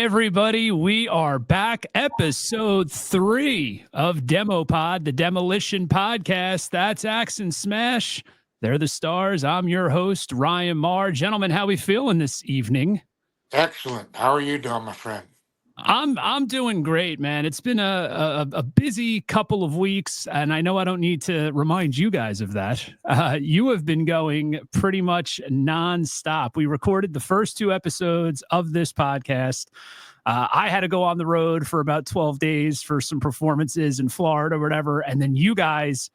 everybody. We are back. Episode 3 of DEMOPOD, the Demolition Podcast. That's Axe and Smash. They're the stars. I'm your host, Ryan Marr. Gentlemen, how we feeling this evening? Excellent. How are you doing, my friend? I'm doing great, man. It's been a busy couple of weeks, and I know I don't need to remind you guys of that. You have been going pretty much nonstop. We recorded the first 2 episodes of this podcast. I had to go on the road for about 12 days for some performances in Florida or whatever, and then you guys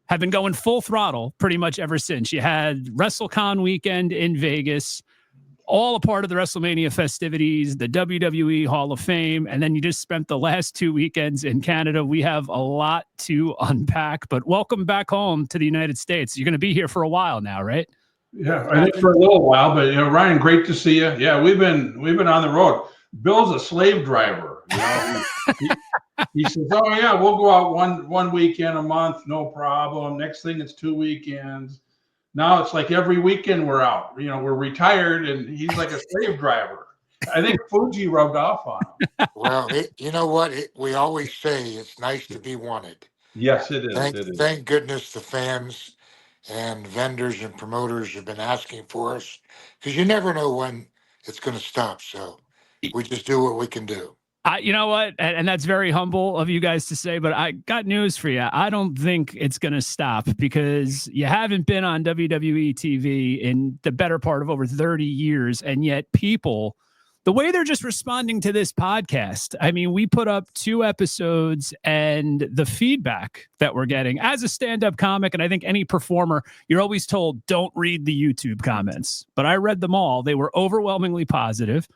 have been going full throttle pretty much ever since. You had WrestleCon weekend in Vegas, all a part of the WrestleMania festivities, the WWE Hall of Fame, and then you just spent the last 2 weekends in Canada. We have a lot to unpack, but welcome back home to the United States. You're going to be here for a while now, right? Yeah, I think for a little while, but Ryan, great to see you. Yeah, we've been on the road. Bill's a slave driver. He says, "Oh yeah, we'll go out one weekend a month, no problem. Next thing it's 2 weekends." Now it's like every weekend we're out. We're retired, and he's like a slave driver. I think Fuji rubbed off on him. Well, you know what? We always say it's nice to be wanted. Yes, it is. Thank goodness the fans and vendors and promoters have been asking for us, because you never know when it's going to stop. So we just do what we can do. You know what? And that's very humble of you guys to say, but I got news for you. I don't think it's going to stop, because you haven't been on WWE TV in the better part of over 30 years. And yet people, the way they're just responding to this podcast, I mean, we put up 2 episodes, and the feedback that we're getting as a stand-up comic, and I think any performer, you're always told, don't read the YouTube comments. But I read them all. They were overwhelmingly positive.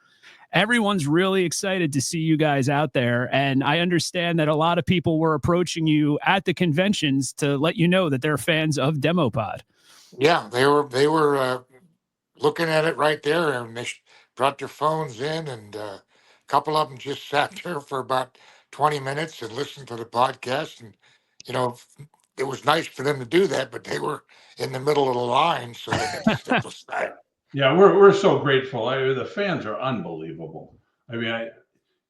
Everyone's really excited to see you guys out there. And I understand that a lot of people were approaching you at the conventions to let you know that they're fans of DEMOPOD. Yeah, they were looking at it right there, and they brought their phones in, and a couple of them just sat there for about 20 minutes and listened to the podcast. And, it was nice for them to do that, but they were in the middle of the line, so they had to step aside. Yeah, we're so grateful. The fans are unbelievable. I mean,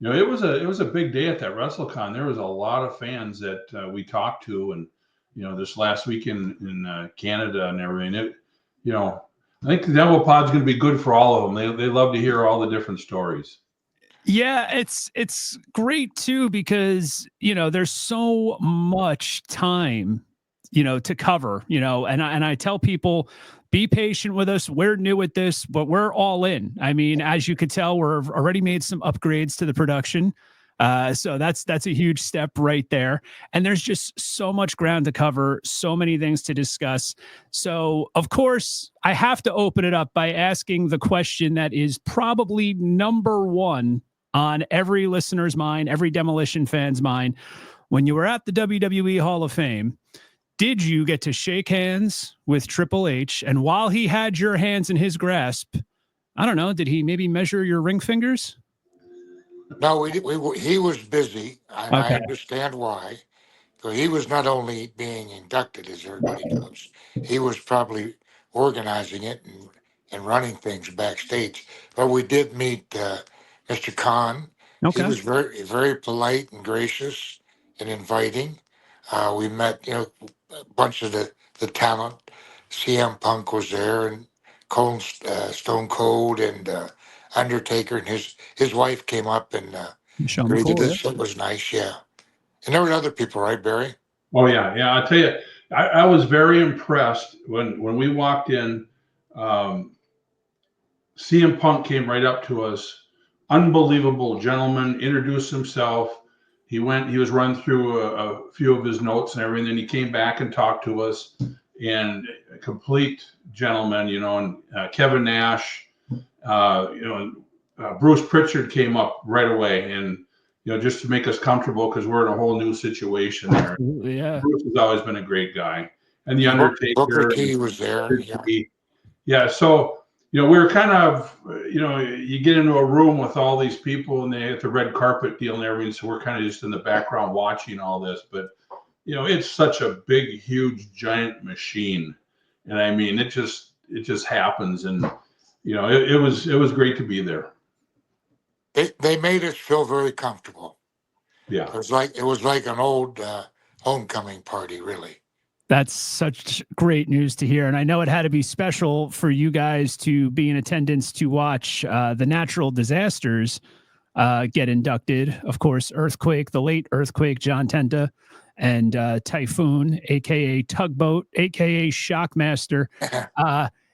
it was a big day at that WrestleCon. There was a lot of fans that we talked to, and this last week in Canada and everything. I think the DemoPod's going to be good for all of them. They love to hear all the different stories. Yeah, it's great too, because there's so much time to cover. And I tell people, be patient with us. We're new at this, but we're all in. I mean, as you could tell, we've already made some upgrades to the production. So that's a huge step right there. And there's just so much ground to cover, so many things to discuss. So, of course, I have to open it up by asking the question that is probably number 1 on every listener's mind, every Demolition fan's mind. When you were at the WWE Hall of Fame, did you get to shake hands with Triple H? And while he had your hands in his grasp, I don't know, did he maybe measure your ring fingers? No, he was busy. And okay. I understand why. So he was not only being inducted, as everybody knows, he was probably organizing it and running things backstage. But we did meet Mr. Khan. Okay. He was very, very polite and gracious and inviting. We met, a bunch of the talent. CM Punk was there, and Stone Cold, and Undertaker, and his wife came up and greeted us. It was nice, yeah. And there were other people, right, Barry? Oh yeah. I'll tell you, I was very impressed when we walked in. CM Punk came right up to us, unbelievable gentleman, introduced himself. He was run through a few of his notes and everything. Then he came back and talked to us, and a complete gentleman, and Kevin Nash, Bruce Pritchard came up right away, and just to make us comfortable, because we're in a whole new situation there. Yeah, Bruce has always been a great guy, and the Undertaker. Booker T was there. Yeah. So we were kind of, you get into a room with all these people, and they have the red carpet deal and everything. So we're kind of just in the background watching all this. But, it's such a big, huge, giant machine. And I mean, it just happens. And, it was great to be there. They made us feel very comfortable. Yeah. It was like an old homecoming party, really. That's such great news to hear. And I know it had to be special for you guys to be in attendance to watch the natural disasters get inducted. Of course, Earthquake, the late Earthquake, John Tenta, and Typhoon, aka Tugboat, aka Shockmaster.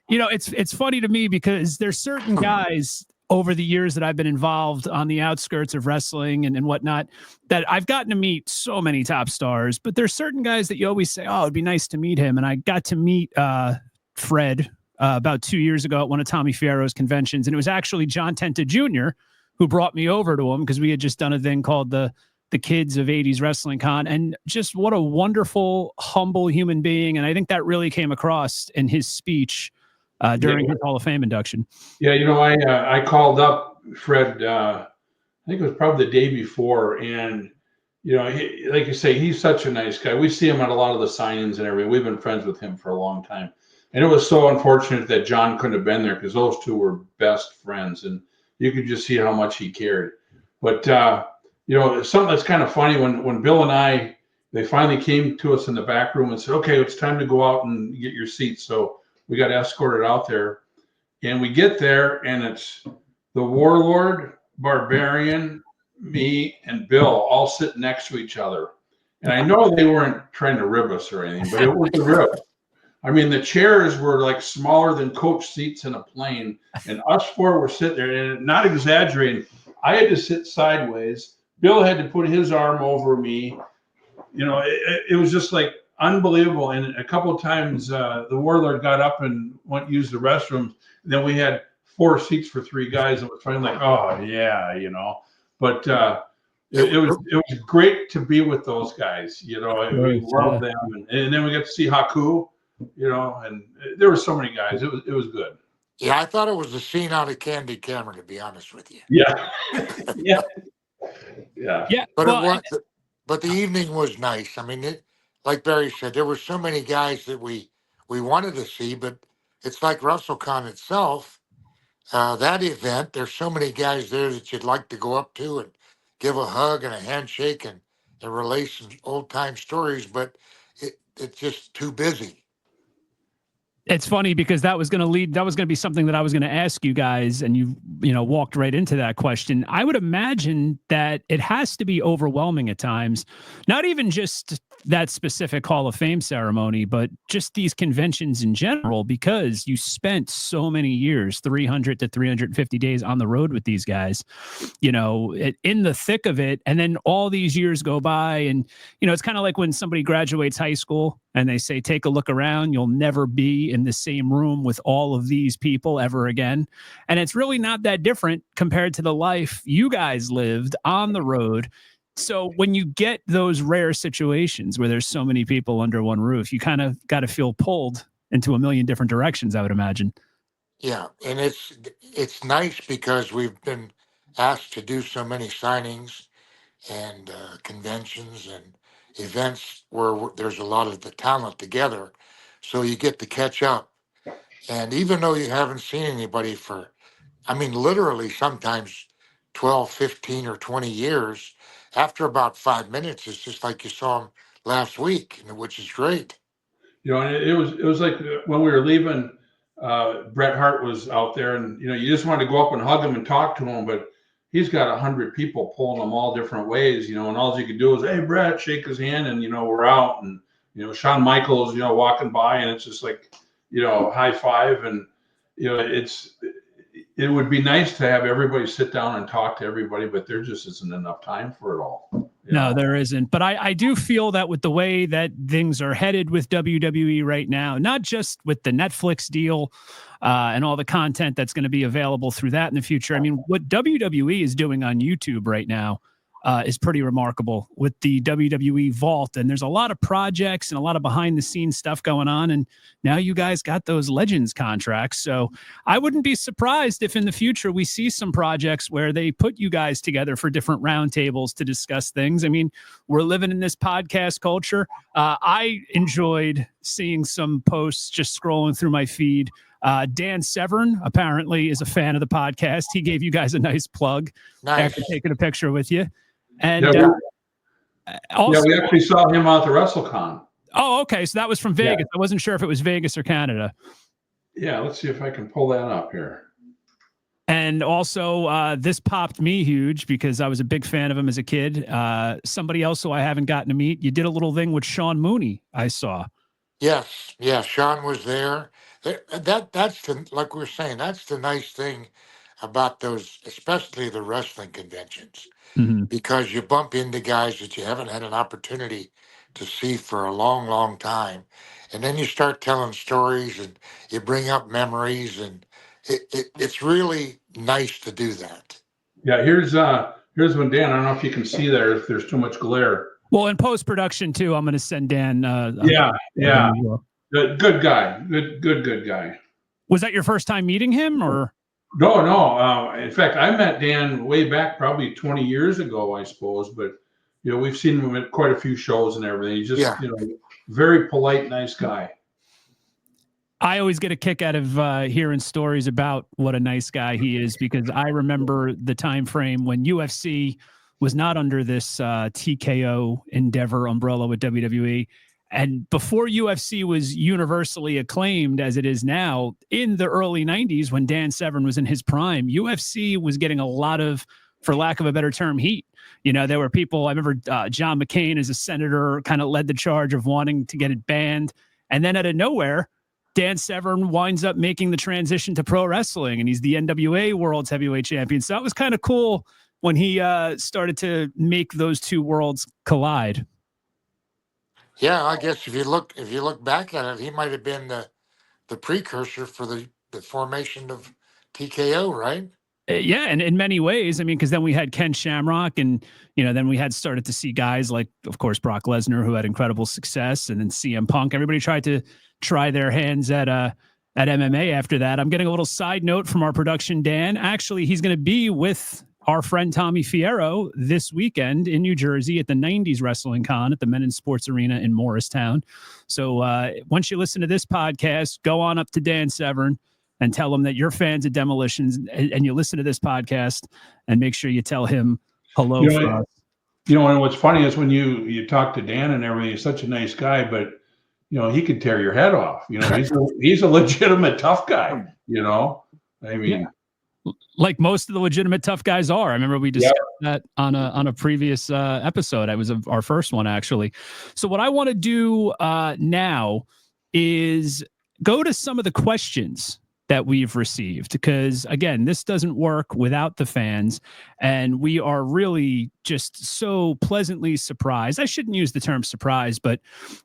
It's funny to me because there's certain guys over the years that I've been involved on the outskirts of wrestling and whatnot that I've gotten to meet so many top stars, but there's certain guys that you always say, oh, it'd be nice to meet him. And I got to meet Fred about 2 years ago at one of Tommy Fierro's conventions. And it was actually John Tenta Jr. who brought me over to him because we had just done a thing called the Kids of 80s Wrestling Con. And just what a wonderful, humble human being. And I think that really came across in his speech during his Hall of Fame induction. Yeah, I called up Fred, I think it was probably the day before, and like you say, he's such a nice guy. We see him at a lot of the signings and everything. We've been friends with him for a long time, and it was so unfortunate that John couldn't have been there because those two were best friends, and you could just see how much he cared. But something that's kind of funny when Bill and they finally came to us in the back room and said, "Okay, it's time to go out and get your seats." So we got escorted out there, and we get there, and it's the Warlord, Barbarian, me, and Bill all sitting next to each other. And I know they weren't trying to rib us or anything, but it was a rib. I mean, the chairs were like smaller than coach seats in a plane, and us four were sitting there, and not exaggerating, I had to sit sideways. Bill had to put his arm over me. It was just like unbelievable. And a couple of times the Warlord got up and went use the restrooms. And then we had 4 seats for 3 guys, and it was finally like, oh yeah, But it was great to be with those guys. We love them, and then we got to see Haku. And there were so many guys. It was good. Yeah, I thought it was a scene out of Candy Camera, to be honest with you. Yeah, yeah. But the evening was nice. I mean, like Barry said, there were so many guys that we wanted to see, but it's like WrestleCon itself. That event, there's so many guys there that you'd like to go up to and give a hug and a handshake and relay some old time stories, but it's just too busy. It's funny because that was going to be something that I was going to ask you guys, and you walked right into that question. I would imagine that it has to be overwhelming at times, not even just that specific Hall of Fame ceremony, but just these conventions in general, because you spent so many years, 300 to 350 days on the road with these guys, in the thick of it. And then all these years go by, and, it's kind of like when somebody graduates high school and they say, take a look around, you'll never be in the same room with all of these people ever again. And it's really not that different compared to the life you guys lived on the road. So when you get those rare situations where there's so many people under one roof, you kind of got to feel pulled into a million different directions, I would imagine. Yeah, and it's nice because we've been asked to do so many signings and conventions and events where there's a lot of the talent together, so you get to catch up. And even though you haven't seen anybody for, literally sometimes 12, 15, or 20 years, after about 5 minutes, it's just like you saw them last week, which is great. And it was like when we were leaving, Bret Hart was out there, and you just wanted to go up and hug him and talk to him, but he's got 100 people pulling him all different ways, and all you could do is, hey, Bret, shake his hand, and we're out. And Shawn Michaels, walking by, and it's just like, high five, and it would be nice to have everybody sit down and talk to everybody, but there just isn't enough time for it all. No, there isn't. But I do feel that with the way that things are headed with WWE right now, not just with the Netflix deal and all the content that's going to be available through that in the future. I mean, what WWE is doing on YouTube right now is pretty remarkable with the WWE Vault. And there's a lot of projects and a lot of behind the scenes stuff going on. And now you guys got those Legends contracts. So I wouldn't be surprised if in the future we see some projects where they put you guys together for different roundtables to discuss things. I mean, we're living in this podcast culture. I enjoyed seeing some posts just scrolling through my feed Dan Severn apparently is a fan of the podcast. He gave you guys a nice plug after taking a picture with you. And also, we actually saw him out the WrestleCon. Oh, okay. So that was from Vegas. I wasn't sure if it was Vegas or Canada. Yeah, let's see if I can pull that up here. And also, this popped me huge because I was a big fan of him as a kid. Somebody else who I haven't gotten to meet, you did a little thing with Sean Mooney, I saw. Yes, yeah, Sean was there. That's the, like we were saying, that's the nice thing about those, especially the wrestling conventions, because you bump into guys that you haven't had an opportunity to see for a long, long time, and then you start telling stories and you bring up memories, and it's really nice to do that. Yeah, here's when Dan. I don't know if you can see there if there's too much glare. Well, in post-production too, I'm going to send Dan. Yeah. Good guy. Good guy. Was that your first time meeting him, or? No. In fact, I met Dan way back, probably 20 years ago, I suppose. But we've seen him at quite a few shows and everything. He's just very polite, nice guy. I always get a kick out of hearing stories about what a nice guy he is, because I remember the time frame when UFC was not under this TKO Endeavor umbrella with WWE. And before UFC was universally acclaimed as it is now, in the early 90s, when Dan Severn was in his prime, UFC was getting a lot of, for lack of a better term, heat. There were people, I remember John McCain as a senator kind of led the charge of wanting to get it banned. And then out of nowhere, Dan Severn winds up making the transition to pro wrestling, and he's the NWA World's Heavyweight Champion. So that was kind of cool when he started to make those two worlds collide. Yeah, I guess if you look back at it, he might have been the precursor for the formation of TKO, right? Yeah, and in many ways, I mean, because then we had Ken Shamrock, and then we had started to see guys like, of course, Brock Lesnar, who had incredible success, and then CM Punk. Everybody tried to try their hands at MMA after that. I'm getting a little side note from our production, Dan. Actually, he's going to be with our friend Tommy Fierro this weekend in New Jersey at the 90s Wrestling Con at the Men in Sports Arena in Morristown. So once you listen to this podcast, go on up to Dan Severn and tell him that you're fans of Demolitions, and you listen to this podcast, and make sure you tell him hello for us. And what's funny is when you talk to Dan and everything, he's such a nice guy, but he could tear your head off. He's a legitimate tough guy. I mean. Yeah. Like most of the legitimate tough guys are. I remember we discussed that on a previous episode. It was our first one, actually. So what I want to do now is go to some of the questions that we've received, because again, this doesn't work without the fans, and we are really just so pleasantly surprised. I shouldn't use the term surprise, but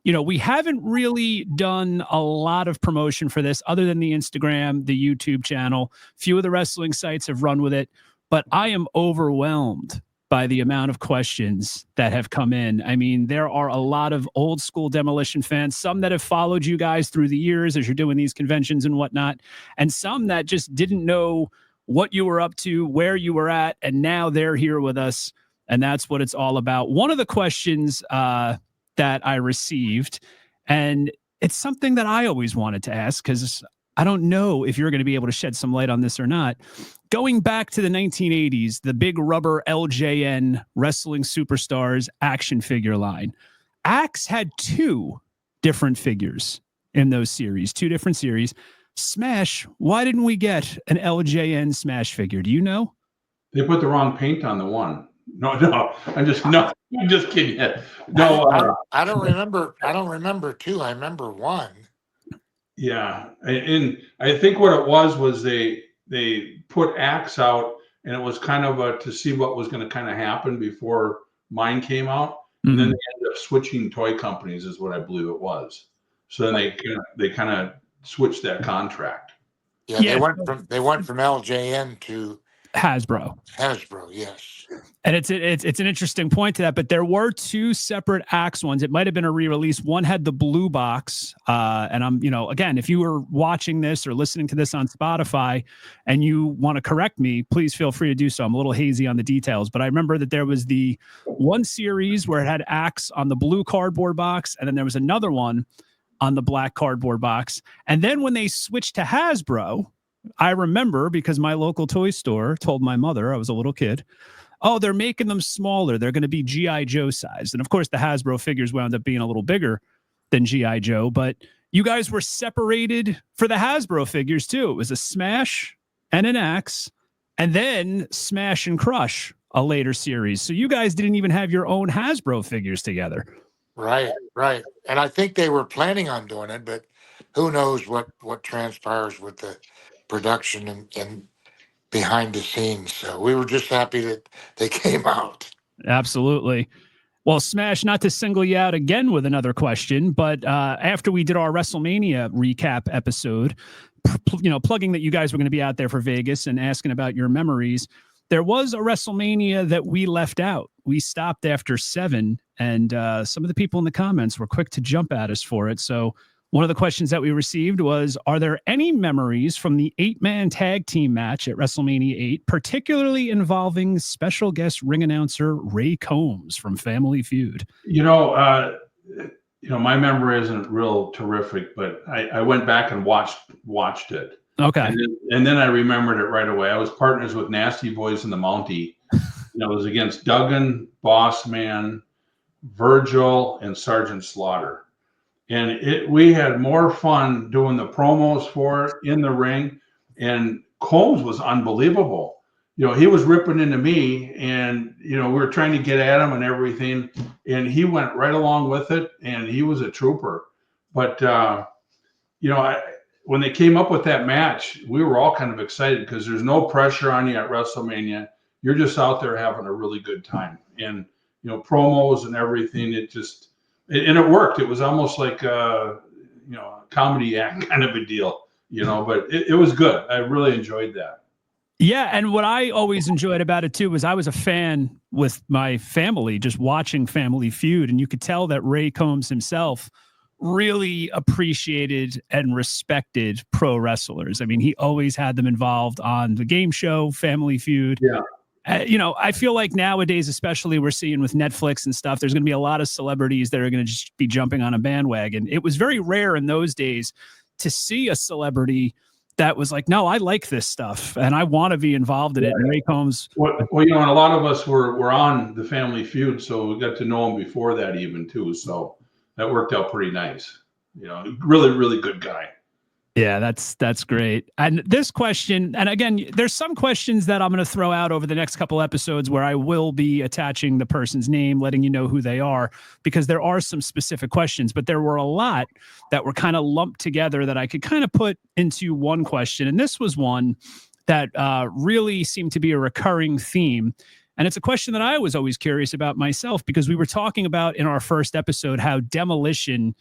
we haven't really done a lot of promotion for this other than the Instagram, the YouTube channel. Few of the wrestling sites have run with it, but I am overwhelmed by the amount of questions that have come in. I mean, there are a lot of old school Demolition fans, some that have followed you guys through the years as you're doing these conventions and whatnot, and some that just didn't know what you were up to, where you were at, and now they're here with us, and that's what it's all about. One of the questions that I received, and it's something that I always wanted to ask, because I don't know if you're going to be able to shed some light on this or not. Going back to the 1980s, the big rubber LJN Wrestling Superstars action figure line, Axe had two different figures in those series, two different series. Smash, why didn't we get an LJN Smash figure? Do you know? They put the wrong paint on the one. No, I'm just kidding. No, I don't remember two. I remember one. Yeah, and I think what it was they put Axe out, and it was kind of to see what was going to kind of happen before mine came out, and then they ended up switching toy companies, is what I believe it was. So then they kind of switched that contract. Yeah, they went from LJN to Hasbro, yes. And it's an interesting point to that, but there were two separate Axe ones. It might have been a re-release. One had the blue box, and I'm, again, if you were watching this or listening to this on Spotify and you want to correct me, please feel free to do so. I'm a little hazy on the details, but I remember that there was the one series where it had Axe on the blue cardboard box, and then there was another one on the black cardboard box. And then when they switched to Hasbro, I remember because my local toy store told my mother, I was a little kid, oh, they're making them smaller. They're going to be G.I. Joe sized. And of course, the Hasbro figures wound up being a little bigger than G.I. Joe. But you guys were separated for the Hasbro figures too. It was a Smash and an Axe, and then Smash and Crush, a later series. So you guys didn't even have your own Hasbro figures together. Right, right. And I think they were planning on doing it, but who knows what transpires with the production and behind the scenes. So we were just happy that they came out. Absolutely. Well, Smash, not to single you out again with another question, but after we did our WrestleMania recap episode, plugging that you guys were going to be out there for Vegas and asking about your memories, there was a WrestleMania that we left out. We stopped after 7, and some of the people in the comments were quick to jump at us for it. So one of the questions that we received was, are there any memories from the 8-man tag team match at WrestleMania 8, particularly involving special guest ring announcer Ray Combs from Family Feud? My memory isn't real terrific, but I went back and watched it. Okay. And then I remembered it right away. I was partners with Nasty Boys and the Mountie. It was against Duggan, Bossman, Virgil, and Sergeant Slaughter. And we had more fun doing the promos for it in the ring. And Combs was unbelievable. He was ripping into me, and we were trying to get at him and everything. And he went right along with it, and he was a trooper. But when they came up with that match, we were all kind of excited because there's no pressure on you at WrestleMania. You're just out there having a really good time, and promos and everything. It worked. It was almost like a comedy act kind of a deal, But it was good. I really enjoyed that. Yeah, and what I always enjoyed about it too was I was a fan with my family, just watching Family Feud, and you could tell that Ray Combs himself really appreciated and respected pro wrestlers. I mean, he always had them involved on the game show Family Feud. Yeah. I feel like nowadays, especially we're seeing with Netflix and stuff, there's going to be a lot of celebrities that are going to just be jumping on a bandwagon. It was very rare in those days to see a celebrity that was like, no, I like this stuff and I want to be involved in it. And Ray Combs. Well, and a lot of us were on the Family Feud, so we got to know him before that even too. So that worked out pretty nice. Really, really good guy. Yeah, that's great. And this question, and again, there's some questions that I'm going to throw out over the next couple episodes where I will be attaching the person's name, letting you know who they are, because there are some specific questions, but there were a lot that were kind of lumped together that I could kind of put into one question. And this was one that really seemed to be a recurring theme. And it's a question that I was always curious about myself, because we were talking about in our first episode how Demolition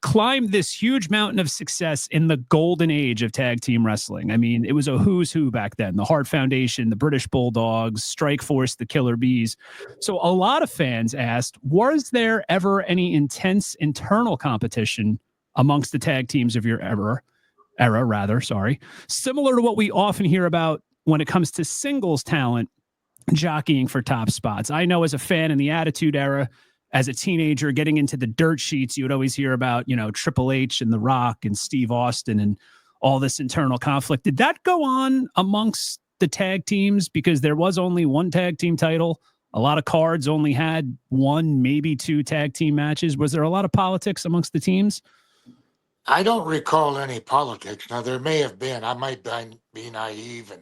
climbed this huge mountain of success in the golden age of tag team wrestling. I mean, it was a who's who back then. The Hart Foundation, the British Bulldogs, Strike Force, the Killer Bees. So a lot of fans asked, was there ever any intense internal competition amongst the tag teams of your era, similar to what we often hear about when it comes to singles talent jockeying for top spots? I know as a fan in the Attitude Era, as a teenager getting into the dirt sheets, you would always hear about, Triple H and The Rock and Steve Austin and all this internal conflict. Did that go on amongst the tag teams? Because there was only one tag team title. A lot of cards only had one, maybe two tag team matches. Was there a lot of politics amongst the teams? I don't recall any politics. Now, there may have been. I might be naive,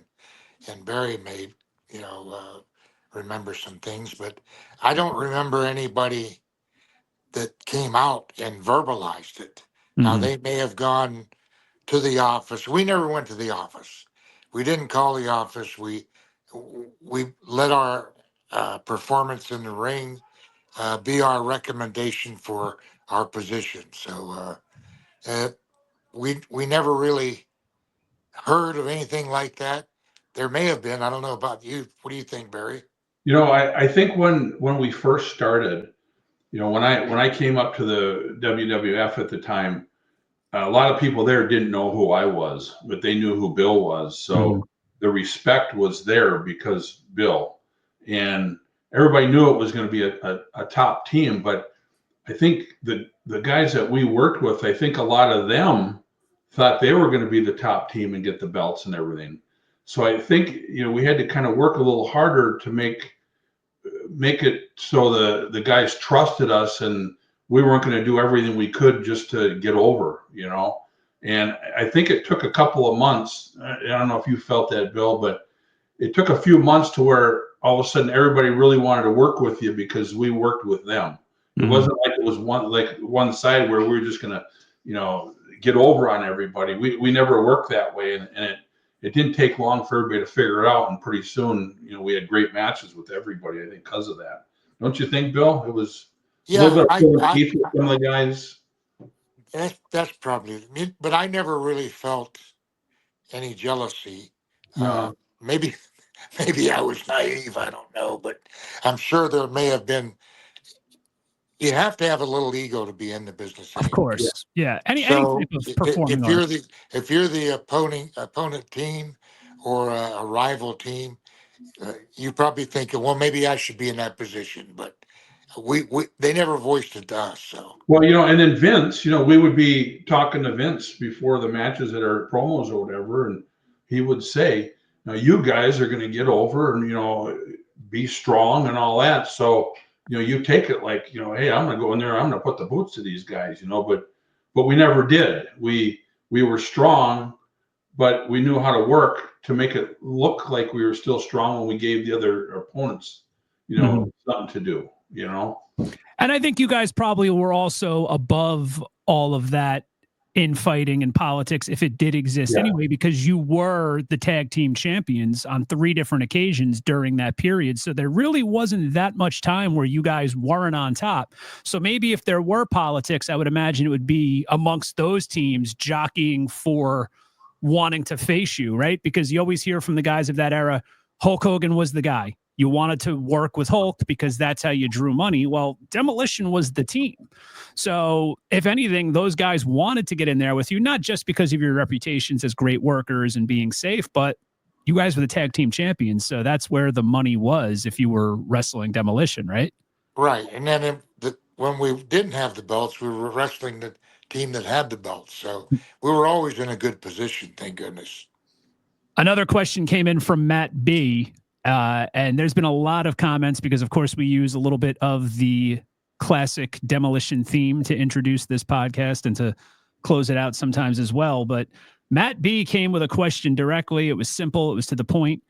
and Barry may, remember some things, but I don't remember anybody that came out and verbalized it. Mm-hmm. Now, they may have gone to the office. We never went to the office. We didn't call the office. We let our performance in the ring be our recommendation for our position. So we never really heard of anything like that. There may have been. I don't know about you. What do you think, Barry? I think when we first started, when I came up to the WWF at the time, a lot of people there didn't know who I was, but they knew who Bill was. So the respect was there because Bill, and everybody knew it was going to be a top team. But I think the the guys that we worked with, I think a lot of them thought they were going to be the top team and get the belts and everything. So I think, you know, we had to kind of work a little harder to make it so the guys trusted us, and we weren't going to do everything we could just to get over, you know. And I think it took a couple of months. I don't know if you felt that, Bill, but it took a few months to where all of a sudden everybody really wanted to work with you because we worked with them. It wasn't like it was one side where we were just going to, you know, get over on everybody. We never worked that way, and it didn't take long for everybody to figure it out. And pretty soon, you know, we had great matches with everybody, I think, because of that. Don't you think, Bill? It was a little bit of with some of the guys. That's probably me, but I never really felt any jealousy. No. Maybe I was naive. I don't know, but I'm sure there may have been. You have to have a little ego to be in the business. Of course, yeah. Any So type of performing if you're the opponent team or a rival team, you probably think, well, maybe I should be in that position, but they never voiced it to us. So well, you know, and then Vince, you know, we would be talking to Vince before the matches at our promos or whatever, and he would say, "Now you guys are going to get over and, you know, be strong and all that." So, you know, you take it like, you know, hey, I'm going to go in there, I'm going to put the boots to these guys, you know, but we never did. We were strong, but we knew how to work to make it look like we were still strong when we gave the other opponents, you know, something to do, you know. And I think you guys probably were also above all of that infighting and politics, if it did exist anyway, because you were the tag team champions on 3 different occasions during that period. So there really wasn't that much time where you guys weren't on top. So maybe if there were politics, I would imagine it would be amongst those teams jockeying for wanting to face you, right? Because you always hear from the guys of that era, Hulk Hogan was the guy. You wanted to work with Hulk because that's how you drew money. Well, Demolition was the team. So if anything, those guys wanted to get in there with you, not just because of your reputations as great workers and being safe, but you guys were the tag team champions. So that's where the money was if you were wrestling Demolition, right? Right. And then when we didn't have the belts, we were wrestling the team that had the belts. So we were always in a good position, thank goodness. Another question came in from Matt B. And there's been a lot of comments because, of course, we use a little bit of the classic Demolition theme to introduce this podcast and to close it out sometimes as well. But Matt B came with a question directly. It was simple. It was to the point,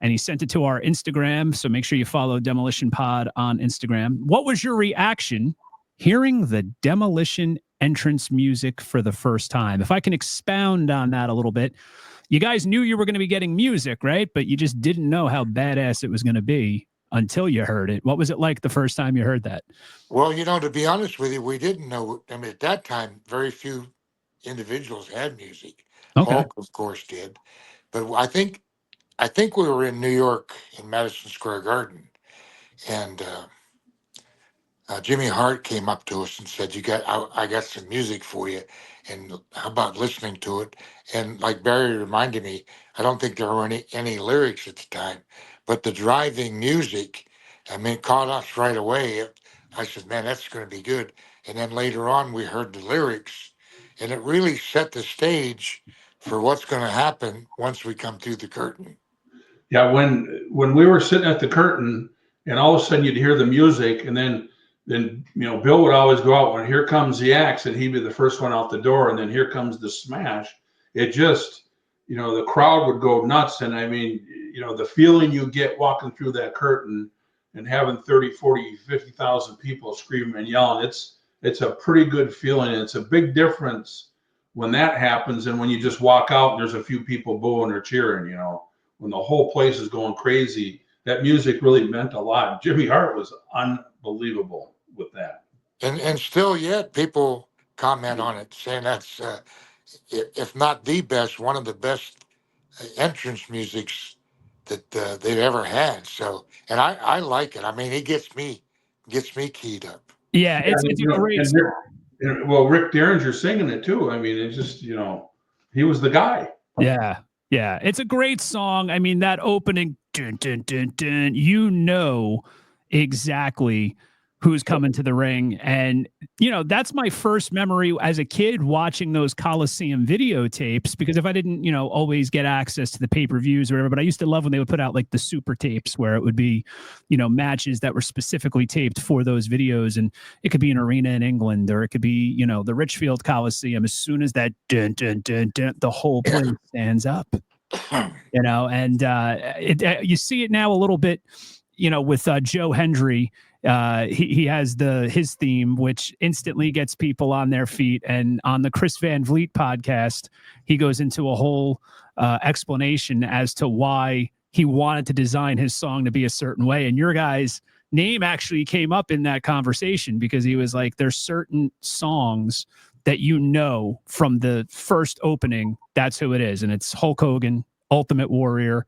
and he sent it to our Instagram. So make sure you follow Demolition Pod on Instagram. What was your reaction hearing the Demolition entrance music for the first time? If I can expound on that a little bit. You guys knew you were going to be getting music, right? But you just didn't know how badass it was going to be until you heard it. What was it like the first time you heard that? Well, you know, to be honest with you, we didn't know. I mean, at that time, very few individuals had music. Okay. Hulk, of course, did. But I think we were in New York in Madison Square Garden, and Jimmy Hart came up to us and said, I got some music for you, and how about listening to it?" And like Barry reminded me, I don't think there were any lyrics at the time, but the driving music, I mean, caught us right away. I said, man, that's going to be good. And then later on, we heard the lyrics, and it really set the stage for what's going to happen once we come through the curtain. Yeah, when we were sitting at the curtain, and all of a sudden you'd hear the music, and then you know, Bill would always go out when "Here Comes the Axe," and he'd be the first one out the door, and then "Here Comes the Smash." It just, you know, the crowd would go nuts. And I mean, you know, the feeling you get walking through that curtain and having 30, 40, 50,000 people screaming and yelling, it's a pretty good feeling. It's a big difference when that happens and when you just walk out and there's a few people booing or cheering, you know. When the whole place is going crazy, that music really meant a lot. Jimmy Hart was unbelievable with that. And still yet, people comment on it, saying that's, if not the best, one of the best entrance musics that they've ever had. So, and I like it. I mean, it gets me keyed up. Yeah, it's a great song. Well, Rick Derringer singing it too. I mean, it's just, you know, he was the guy. Yeah. Yeah. It's a great song. I mean, that opening, dun, dun, dun, dun, you know exactly who's coming to the ring. And, you know, that's my first memory as a kid watching those Coliseum videotapes, because if I didn't, you know, always get access to the pay-per-views or whatever, but I used to love when they would put out like the super tapes where it would be, you know, matches that were specifically taped for those videos. And it could be an arena in England, or it could be, you know, the Richfield Coliseum. As soon as that dun, dun, dun, dun, the whole place stands up, you know, and you see it now a little bit, you know, with Joe Hendry. He has his theme, which instantly gets people on their feet. And on the Chris Van Vliet podcast, he goes into a whole explanation as to why he wanted to design his song to be a certain way. And your guy's name actually came up in that conversation, because he was like, there's certain songs that, you know, from the first opening, that's who it is. And it's Hulk Hogan, Ultimate Warrior,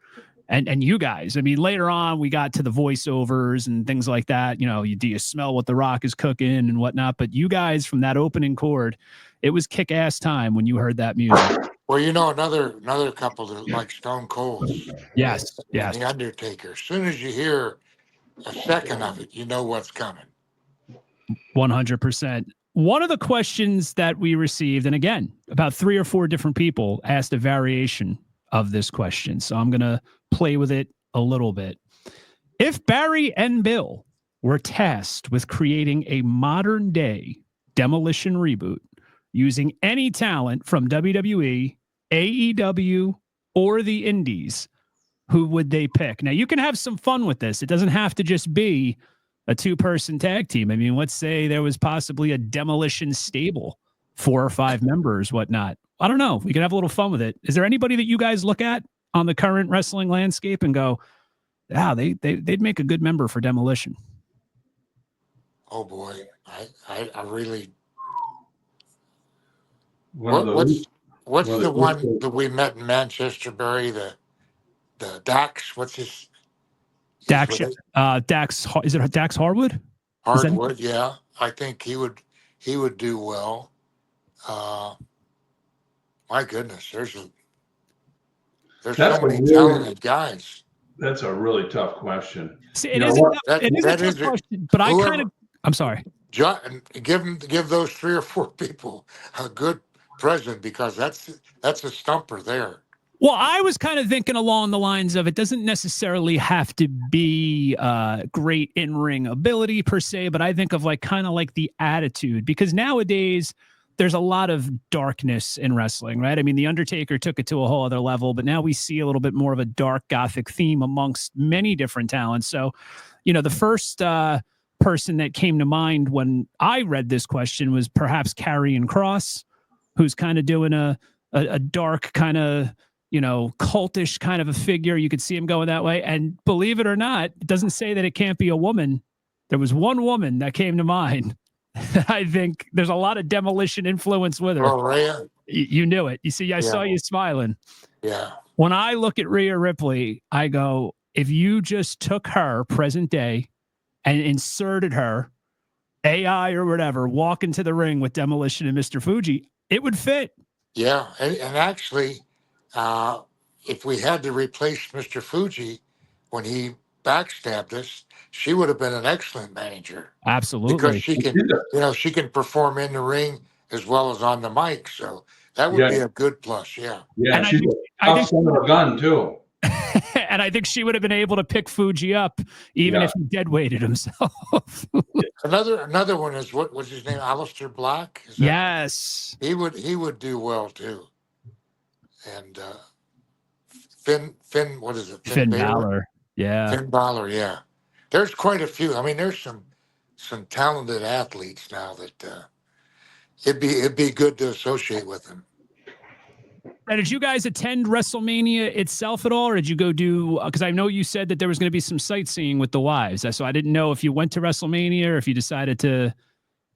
and you guys. I mean, later on, we got to the voiceovers and things like that. You know, do you smell what The Rock is cooking and whatnot? But you guys, from that opening chord, it was kick-ass time when you heard that music. Well, you know, another couple that like Stone Cold's. Yes. And The Undertaker. As soon as you hear a second of it, you know what's coming. 100%. One of the questions that we received, and again, about 3 or 4 different people asked a variation of this question, so I'm going to play with it a little bit. If Barry and Bill were tasked with creating a modern day Demolition reboot using any talent from WWE, AEW, or the Indies, who would they pick? Now, you can have some fun with this. It doesn't have to just be a 2-person tag team. I mean, let's say there was possibly a Demolition stable, 4 or 5 members, whatnot. I don't know. We could have a little fun with it. Is there anybody that you guys look at on the current wrestling landscape and go, "Yeah, they'd make a good member for Demolition"? Oh boy, I really. What's the one that we met in Manchester, Barry? The Dax. What's his? Dax. Dax. Is it Dax Harwood? Hardwood. Yeah, I think he would do well. My goodness, there's so many talented guys. That's a really tough question. See, it is a tough question, but I'm sorry. Give those 3 or 4 people a good present, because that's a stumper there. Well, I was kind of thinking along the lines of, it doesn't necessarily have to be great in-ring ability per se, but I think of like kind of like the attitude, because nowadays there's a lot of darkness in wrestling, right? I mean, The Undertaker took it to a whole other level, but now we see a little bit more of a dark gothic theme amongst many different talents. So, you know, the first person that came to mind when I read this question was perhaps Karrion Kross, who's kind of doing a dark kind of, you know, cultish kind of a figure. You could see him going that way. And believe it or not, it doesn't say that it can't be a woman. There was one woman that came to mind. I think there's a lot of Demolition influence with her. Oh, Rhea? You knew it. You see, I saw you smiling. Yeah. When I look at Rhea Ripley, I go, if you just took her present day and inserted her, AI or whatever, walk into the ring with Demolition and Mr. Fuji, it would fit. Yeah. And actually, if we had to replace Mr. Fuji when he backstabbed us, she would have been an excellent manager. Absolutely. Because she can perform in the ring as well as on the mic. So that would be a good plus. Yeah. Yeah. And she's a tough son of a gun too. And I think she would have been able to pick Fuji up even if he dead weighted himself. Another one is what's his name? Alistair Black? Yes. He would do well too. And Finn, what is it? Finn Balor. Yeah. Finn Balor, yeah. There's quite a few. I mean, there's some talented athletes now that it'd be good to associate with them. Now, did you guys attend WrestleMania itself at all, or did you go do? Because I know you said that there was going to be some sightseeing with the wives, so I didn't know if you went to WrestleMania or if you decided to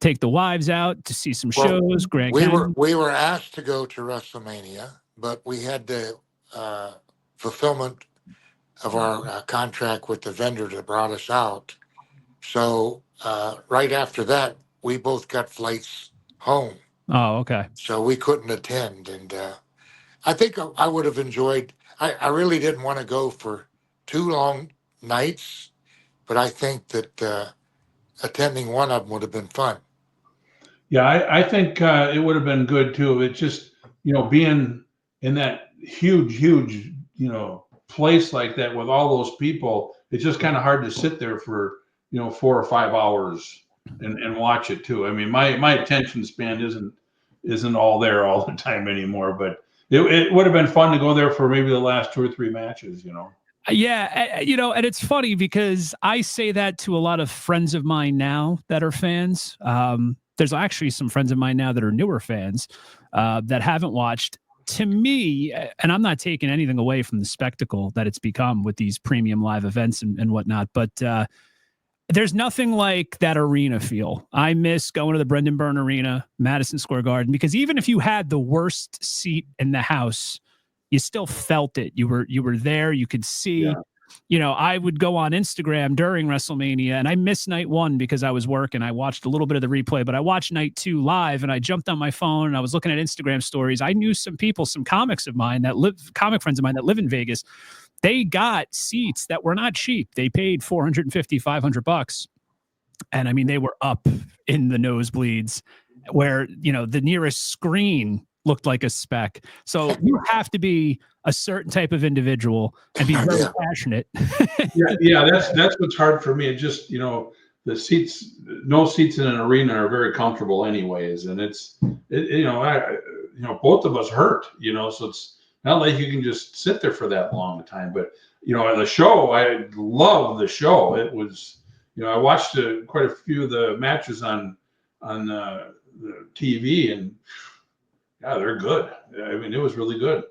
take the wives out to see some shows. We were asked to go to WrestleMania, but we had the fulfillment of our contract with the vendor that brought us out. So right after that, we both got flights home. Oh, okay. So we couldn't attend. And I think I would have enjoyed, I really didn't want to go for 2 long nights, but I think that attending one of them would have been fun. Yeah, I think it would have been good too. It's just, being in that huge, place like that with all those people, it's just kind of hard to sit there for, 4 or 5 hours and watch it too. I mean, my attention span isn't all there all the time anymore, but it would have been fun to go there for maybe the last 2 or 3 matches, Yeah, and it's funny because I say that to a lot of friends of mine now that are fans. There's actually some friends of mine now that are newer fans that haven't watched. To me, and I'm not taking anything away from the spectacle that it's become with these premium live events and whatnot, but there's nothing like that arena feel. I miss going to the Brendan Byrne Arena, Madison Square Garden, because even if you had the worst seat in the house, you still felt it. You were there. You could see. Yeah. I would go on Instagram during WrestleMania, and I missed night 1 because I was working. I watched a little bit of the replay, but I watched night 2 live, and I jumped on my phone and I was looking at Instagram stories. I knew some people, some comic friends of mine that live in Vegas. They got seats that were not cheap. They paid $450, $500. And I mean, they were up in the nosebleeds where, the nearest screen looked like a speck. So you have to be a certain type of individual and be very passionate. yeah, that's what's hard for me. It just, the seats, no seats in an arena are very comfortable anyways. And both of us hurt, so it's not like you can just sit there for that long a time. But, the show, I love the show. It was, I watched quite a few of the matches on the TV, and yeah, they're good. I mean, it was really good.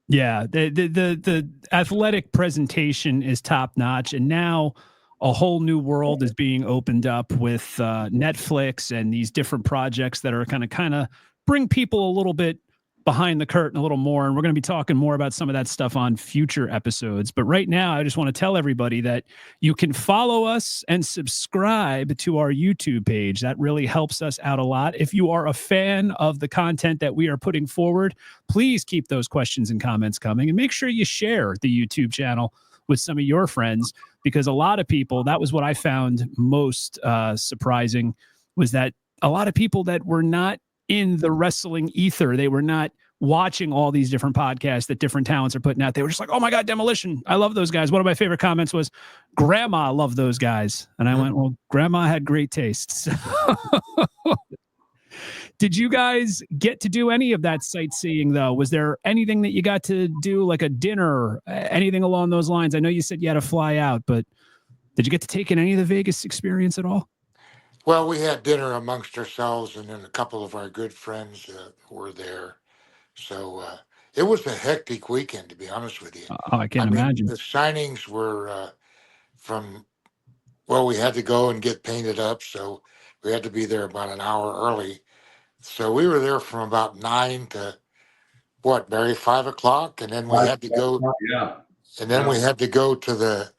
Yeah, the athletic presentation is top notch, and now a whole new world is being opened up with Netflix and these different projects that are kind of bring people a little bit behind the curtain a little more. And we're going to be talking more about some of that stuff on future episodes. But right now, I just want to tell everybody that you can follow us and subscribe to our YouTube page. That really helps us out a lot. If you are a fan of the content that we are putting forward, please keep those questions and comments coming, and make sure you share the YouTube channel with some of your friends, because a lot of people, that was what I found most surprising, was that a lot of people that were not in the wrestling ether, they were not watching all these different podcasts that different talents are putting out. They were just like, oh my God, Demolition, I love those guys. One of my favorite comments was, Grandma loved those guys. And I went, well, Grandma had great taste. Did you guys get to do any of that sightseeing though? Was there anything that you got to do, like a dinner, anything along those lines? I know you said you had to fly out, but did you get to take in any of the Vegas experience at all? Well, we had dinner amongst ourselves, and then a couple of our good friends were there. So it was a hectic weekend, to be honest with you. Oh, I can't imagine. The signings were we had to go and get painted up, so we had to be there about an hour early. So we were there from about 9 to Barry, 5 o'clock, and then we had to go. Yeah. And then we had to go to the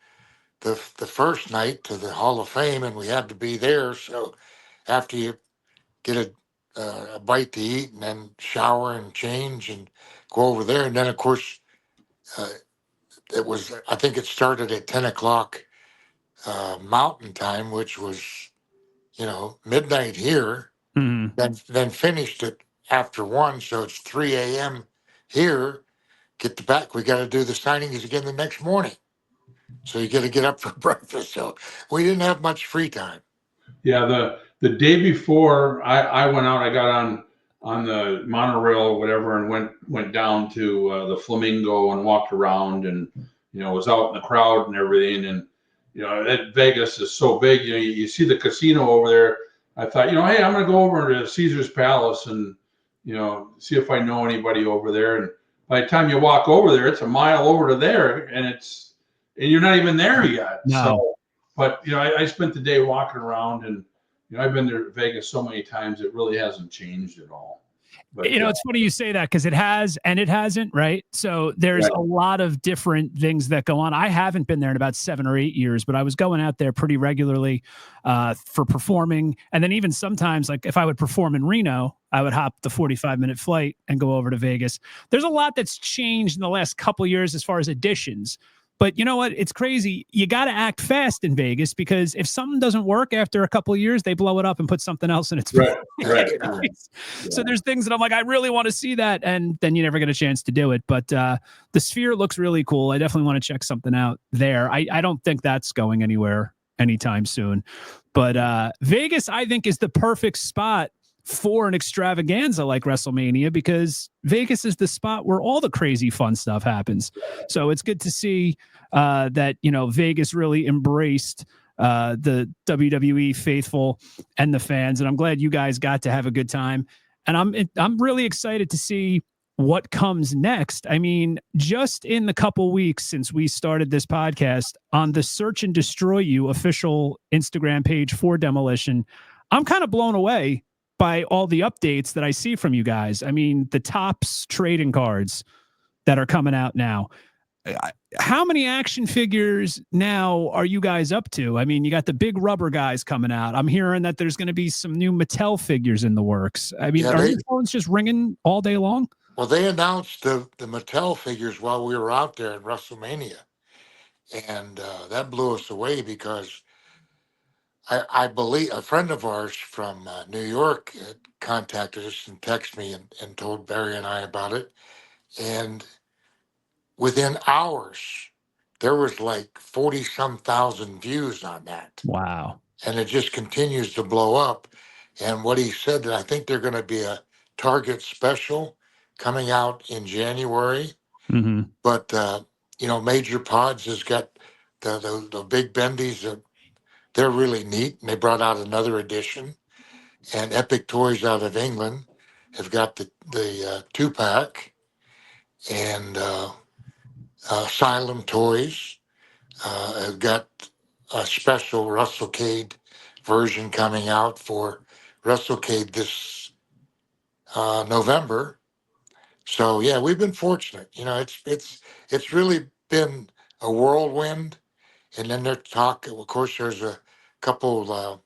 first night to the Hall of Fame, and we had to be there. So after you get a bite to eat and then shower and change and go over there, and then of course I think it started at 10 o'clock Mountain Time, which was midnight here. Mm-hmm. Then finished it after 1, so it's 3 a.m. here. Get back. We got to do the signings again the next morning. So you got to get up for breakfast. So we didn't have much free time. Yeah, the day before I went out, I got on the monorail or whatever, and went down to the Flamingo and walked around, and was out in the crowd and everything. And Vegas is so big. You see the casino over there. I thought, hey, I'm going to go over to Caesar's Palace and see if I know anybody over there. And by the time you walk over there, it's a mile over to there, and you're not even there yet. No. So, but I spent the day walking around, and I've been to Vegas so many times, it really hasn't changed at all. But, it's funny you say that, because it has and it hasn't, right? So there's a lot of different things that go on. I haven't been there in about 7 or 8 years, but I was going out there pretty regularly for performing. And then even sometimes, like if I would perform in Reno, I would hop the 45-minute flight and go over to Vegas. There's a lot that's changed in the last couple of years as far as additions. But you know what? It's crazy. You got to act fast in Vegas, because if something doesn't work after a couple of years, they blow it up and put something else in its place. Right. So there's things that I'm like, I really want to see that, and then you never get a chance to do it. But the Sphere looks really cool. I definitely want to check something out there. I don't think that's going anywhere anytime soon. But Vegas, I think, is the perfect spot for an extravaganza like WrestleMania, because Vegas is the spot where all the crazy fun stuff happens. So it's good to see that, you know, Vegas really embraced the WWE faithful and the fans. And I'm glad you guys got to have a good time. And I'm really excited to see what comes next. I mean, just in the couple weeks since we started this podcast, on the Search and Destroy You official Instagram page for Demolition, I'm kind of blown away by all the updates that I see from you guys. I mean, the Topps trading cards that are coming out now. How many action figures now are you guys up to? I mean, you got the big rubber guys coming out. I'm hearing that there's going to be some new Mattel figures in the works. I mean, are your phones just ringing all day long? Well, they announced the Mattel figures while we were out there at WrestleMania. And that blew us away, because I believe a friend of ours from New York contacted us and texted me and told Barry and I about it. And within hours, there was like 40-some thousand views on that. Wow. And it just continues to blow up. And what he said, that I think they're going to be a Target special coming out in January. Mm-hmm. But, you know, Major Pods has got the big bendies that they're really neat. And they brought out another edition. And Epic Toys out of England have got the 2-pack. And Asylum Toys have got a special WrestleCade version coming out for WrestleCade this November. So yeah, we've been fortunate. You know, it's really been a whirlwind. And then they're talking. Of course, there's a couple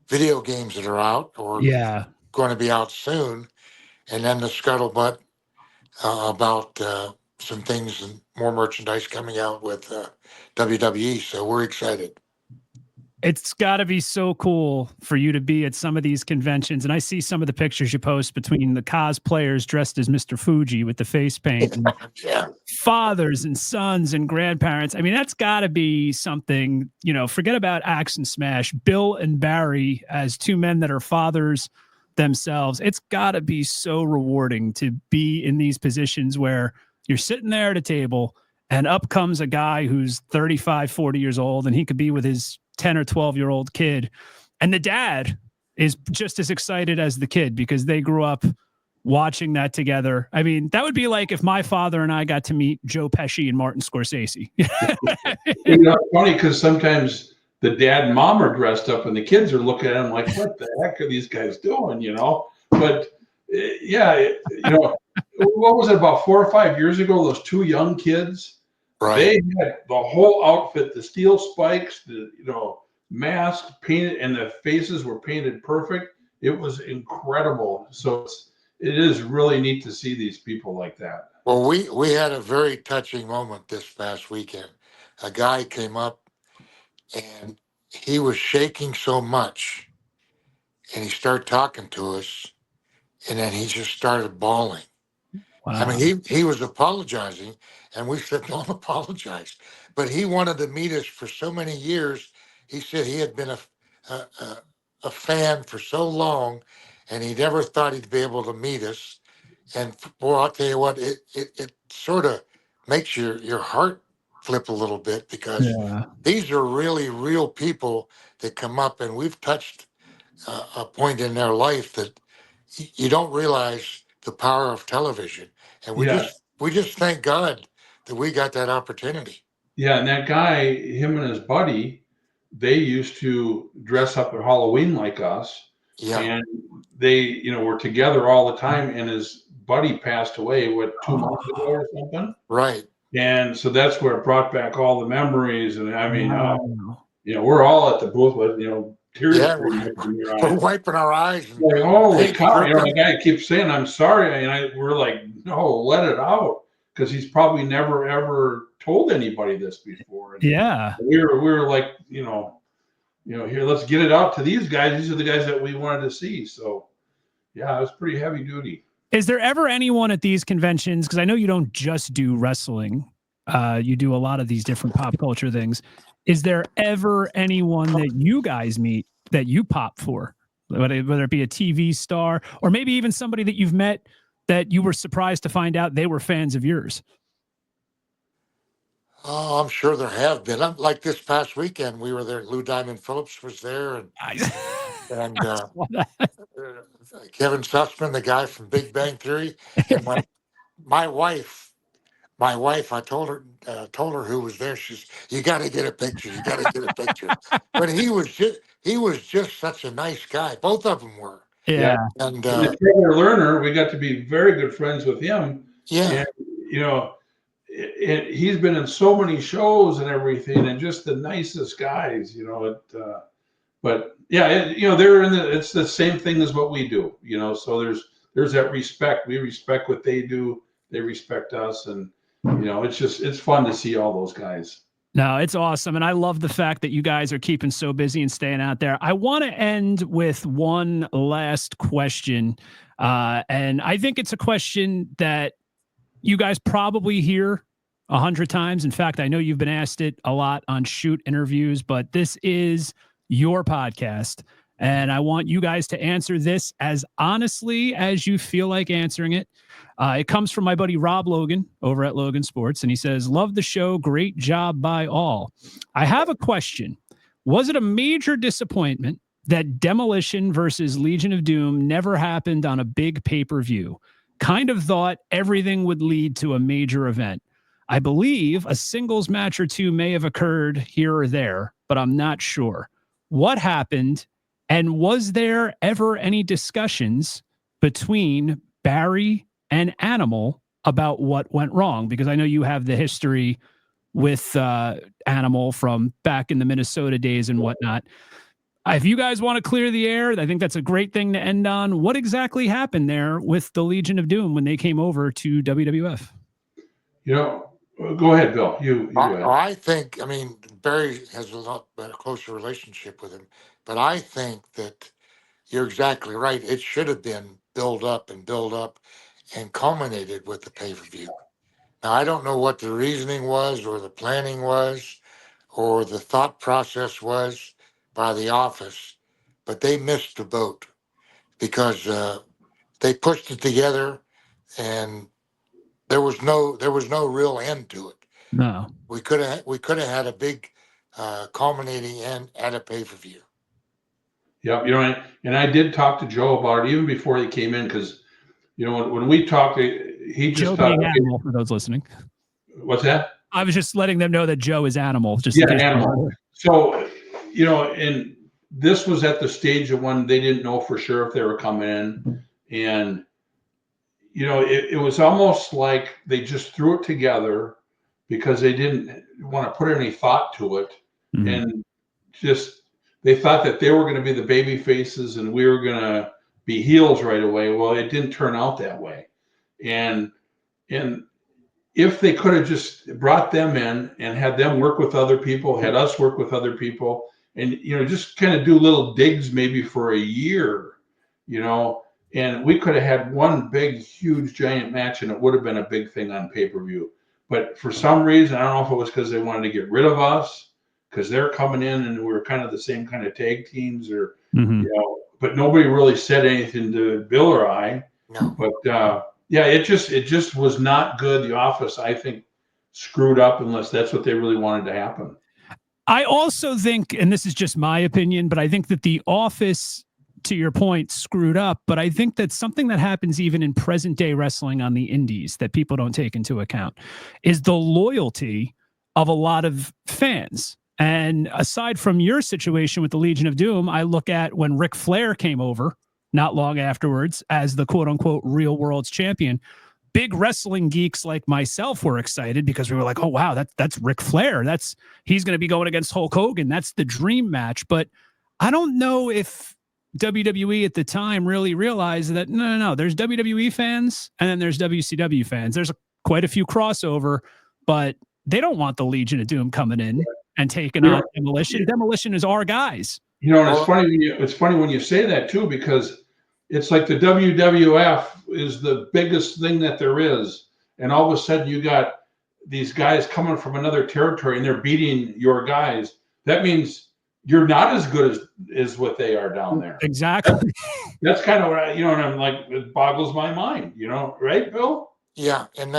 video games that are out or going to be out soon, and then the scuttlebutt about some things and more merchandise coming out with WWE. So we're excited. It's got to be so cool for you to be at some of these conventions. And I see some of the pictures you post between the cosplayers dressed as Mr. Fuji with the face paint, and fathers and sons and grandparents. I mean, that's got to be something, you know, forget about Axe and Smash. Bill and Barry as two men that are fathers themselves. It's got to be so rewarding to be in these positions where you're sitting there at a table and up comes a guy who's 35, 40 years old, and he could be with his 10 or 12-year-old kid. And the dad is just as excited as the kid because they grew up watching that together. I mean, that would be like if my father and I got to meet Joe Pesci and Martin Scorsese. You know, it's funny because sometimes the dad and mom are dressed up and the kids are looking at them like, what the heck are these guys doing, you know? But yeah, you know, what was it, about 4 or 5 years ago, those two young kids? Right. They had the whole outfit, the steel spikes, the, you know, mask painted, and the faces were painted perfect. It was incredible. So it is really neat to see these people like that. Well, we had a very touching moment this past weekend. A guy came up and he was shaking so much, and he started talking to us, and then he just started bawling. Wow. I mean, he was apologizing, and we said, don't apologize. But he wanted to meet us for so many years. He said he had been a fan for so long, and he never thought he'd be able to meet us. And boy, I'll tell you what, it sort of makes your heart flip a little bit, because these are really real people that come up, and we've touched a point in their life that you don't realize the power of television. And we just thank God that we got that opportunity. Yeah, and that guy, him and his buddy, they used to dress up at Halloween like us. Yeah. And they, you know, were together all the time, and his buddy passed away, 2 months ago or something? Right. And so that's where it brought back all the memories. And I mean, you know, we're all at the booth with, you know, tears. Yeah, we're wiping our eyes. And like, holy cow! You know, the guy keeps saying, "I'm sorry," and we're like, "No, let it out." because he's probably never ever told anybody this before. And Yeah. we were like, here, let's get it out to these guys. These are the guys that we wanted to see. So yeah, it was pretty heavy duty. Is there ever anyone at these conventions? Because I know you don't just do wrestling. You do a lot of these different pop culture things. Is there ever anyone that you guys meet that you pop for? Whether it be a TV star or maybe even somebody that you've met that you were surprised to find out they were fans of yours? Oh, I'm sure there have been. Like this past weekend, we were there. Lou Diamond Phillips was there, and Kevin Sussman, the guy from Big Bang Theory, and my wife. My wife, I told her who was there. She's, you got to get a picture. You got to get a picture. But he was just such a nice guy. Both of them were. Yeah. And Trevor Lerner, we got to be very good friends with him. Yeah. And, he's been in so many shows and everything, and just the nicest guys, but yeah, they're it's the same thing as what we do, so there's that respect. We respect what they do. They respect us. And, it's fun to see all those guys. No, it's awesome. And I love the fact that you guys are keeping so busy and staying out there. I want to end with one last question. And I think it's a question that you guys probably hear 100 times. In fact, I know you've been asked it a lot on shoot interviews, but this is your podcast. And I want you guys to answer this as honestly as you feel like answering it. It comes from my buddy Rob Logan over at Logan Sports, and he says, "Love the show. Great job by all. I have a question. Was it a major disappointment that Demolition versus Legion of Doom never happened on a big pay-per-view? Kind of thought everything would lead to a major event. I believe a singles match or two may have occurred here or there, but I'm not sure. What happened? And was there ever any discussions between Barry and Animal about what went wrong?" Because I know you have the history with Animal from back in the Minnesota days and whatnot. If you guys want to clear the air, I think that's a great thing to end on. What exactly happened there with the Legion of Doom when they came over to WWF? Go ahead, Bill. You go ahead. I think, Barry has a lot better, closer relationship with him, but I think that you're exactly right. It should have been build up and culminated with the pay-per-view. Now, I don't know what the reasoning was or the planning was or the thought process was by the office, but they missed the boat because they pushed it together and there was no real end to it. No. We could have had a big culminating end at a pay-per-view. Yeah, and I did talk to Joe about it even before he came in, because when we talked, he just Joe being Animal, for those listening. What's that? I was just letting them know that Joe is Animal. Animal. So, and this was at the stage of when they didn't know for sure if they were coming in, and it was almost like they just threw it together because they didn't want to put any thought to it, and just. They thought that they were going to be the baby faces and we were going to be heels right away. Well, it didn't turn out that way. And if they could have just brought them in and had them work with other people, had us work with other people, and, just kind of do little digs maybe for a year, and we could have had one big, huge, giant match and it would have been a big thing on pay-per-view. But for some reason, I don't know if it was because they wanted to get rid of us, because they're coming in and we're kind of the same kind of tag teams, or but nobody really said anything to Bill or I. No. But it just was not good. The office, I think, screwed up, unless that's what they really wanted to happen. I also think, and this is just my opinion, but I think that the office, to your point, screwed up. But I think that something that happens even in present day wrestling on the indies that people don't take into account is the loyalty of a lot of fans. And aside from your situation with the Legion of Doom, I look at when Ric Flair came over not long afterwards as the quote unquote real world's champion. Big wrestling geeks like myself were excited because we were like, oh, wow, that's Ric Flair. He's going to be going against Hulk Hogan. That's the dream match. But I don't know if WWE at the time really realized that no, there's WWE fans and then there's WCW fans. There's quite a few crossover, but they don't want the Legion of Doom coming in and taking on Demolition. Yeah. Demolition is our guys. You know, and it's funny when you say that too, because it's like the WWF is the biggest thing that there is, and all of a sudden you got these guys coming from another territory and they're beating your guys. That means you're not as good as what they are down there. Exactly. That's kind of what and I'm like, it boggles my mind, right, Bill? Yeah, and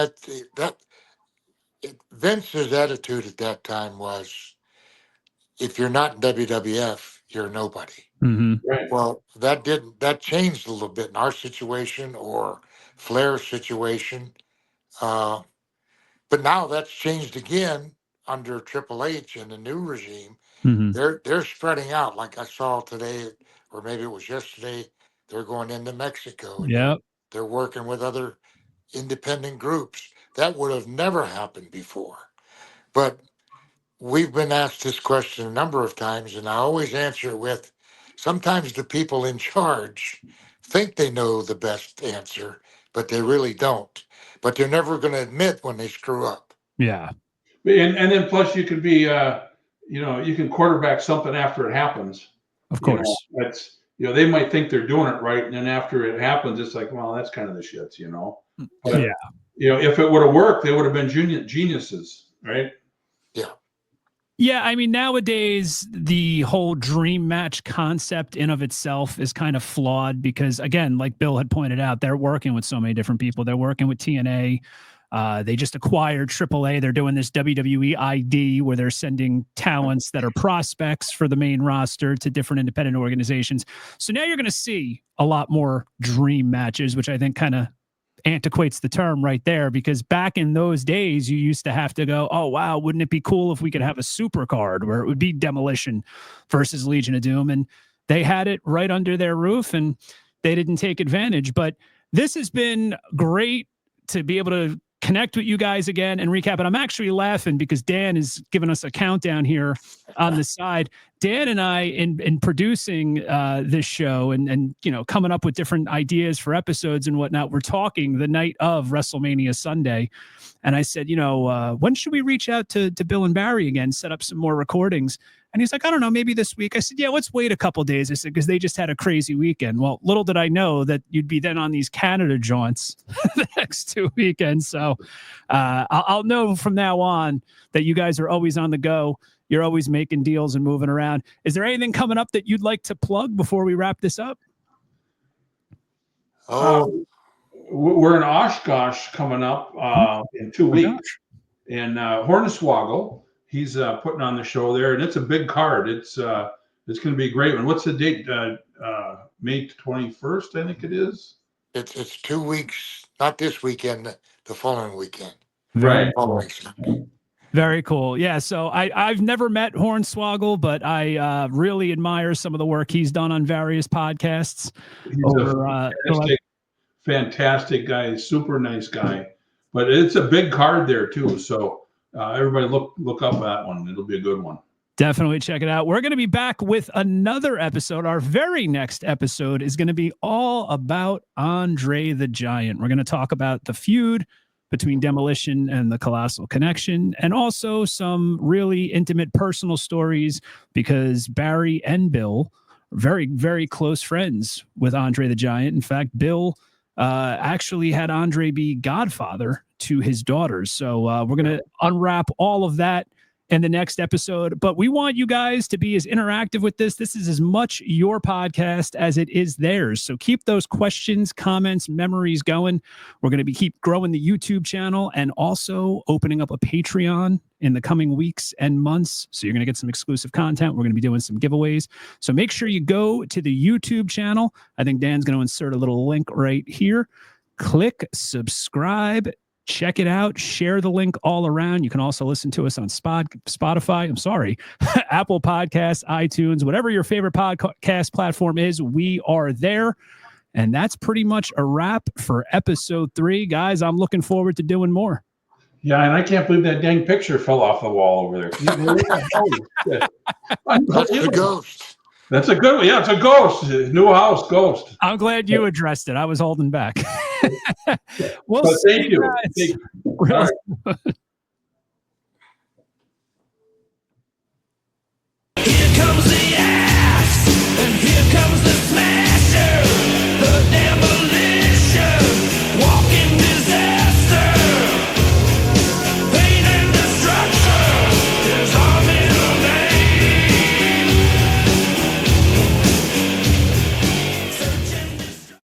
Vince's attitude at that time was, if you're not in WWF, you're nobody. Mm-hmm. Right. Well, that changed a little bit in our situation or Flair's situation. But now that's changed again under Triple H and the new regime. Mm-hmm. They're spreading out. Like I saw today, or maybe it was yesterday, they're going into Mexico. Yep. They're working with other independent groups. That would have never happened before. But we've been asked this question a number of times, and I always answer it with, sometimes the people in charge think they know the best answer, but they really don't. But they're never going to admit when they screw up. Yeah. And then plus you can be, you can quarterback something after it happens. Of course. That's, they might think they're doing it right. And then after it happens, it's like, well, that's kind of the shits, But, yeah. If it would have worked, they would have been geniuses, right? Yeah. Yeah, I mean, nowadays, the whole dream match concept in of itself is kind of flawed because, again, like Bill had pointed out, they're working with so many different people. They're working with TNA. They just acquired AAA. They're doing this WWE ID where they're sending talents that are prospects for the main roster to different independent organizations. So now you're going to see a lot more dream matches, which I think kind of antiquates the term right there, because back in those days you used to have to go, oh wow, wouldn't it be cool if we could have a super card where it would be Demolition versus Legion of Doom, and they had it right under their roof and they didn't take advantage. But this has been great to be able to connect with you guys again and recap. And I'm actually laughing because Dan is giving us a countdown here on the side. Dan and I, in producing this show and coming up with different ideas for episodes and whatnot, we're talking the night of WrestleMania Sunday. And I said, when should we reach out to Bill and Barry again, set up some more recordings? And he's like, I don't know, maybe this week. I said, yeah, let's wait a couple of days. I said, because they just had a crazy weekend. Well, little did I know that you'd be then on these Canada jaunts the next 2 weekends. So I'll know from now on that you guys are always on the go. You're always making deals and moving around. Is there anything coming up that you'd like to plug before we wrap this up? We're in Oshkosh coming up in 2 weeks. And Hornswoggle, he's putting on the show there, and it's a big card. It's going to be a great one. What's the date? May 21st, I think it is. It's 2 weeks, not this weekend, the following weekend. Right. Very cool. Yeah. So I've never met Hornswoggle, but I really admire some of the work he's done on various podcasts. He's fantastic guy, super nice guy. But it's a big card there too. So everybody look up that one. It'll be a good one. Definitely check it out. We're going to be back with another episode. Our very next episode is going to be all about Andre the Giant. We're going to talk about the feud between Demolition and the Colossal Connection, and also some really intimate personal stories, because Barry and Bill are very, very close friends with Andre the Giant. In fact, Bill actually had Andre be godfather to his daughters. So we're going to unwrap all of that in the next episode, but we want you guys to be as interactive with this. This is as much your podcast as it is theirs. So keep those questions, comments, memories going. We're going to keep growing the YouTube channel and also opening up a Patreon in the coming weeks and months. So you're going to get some exclusive content. We're going to be doing some giveaways. So make sure you go to the YouTube channel. I think Dan's going to insert a little link right here. Click subscribe. Check it out. Share the link all around. You can also listen to us on Spotify. I'm sorry, Apple Podcasts, iTunes, whatever your favorite podcast platform is. We are there. And that's pretty much a wrap for episode 3. Guys, I'm looking forward to doing more. Yeah, and I can't believe that dang picture fell off the wall over there. That's the ghost. That's a good one. Yeah, it's a ghost. New house ghost. I'm glad you addressed it. I was holding back. Well, thank you. Real All right.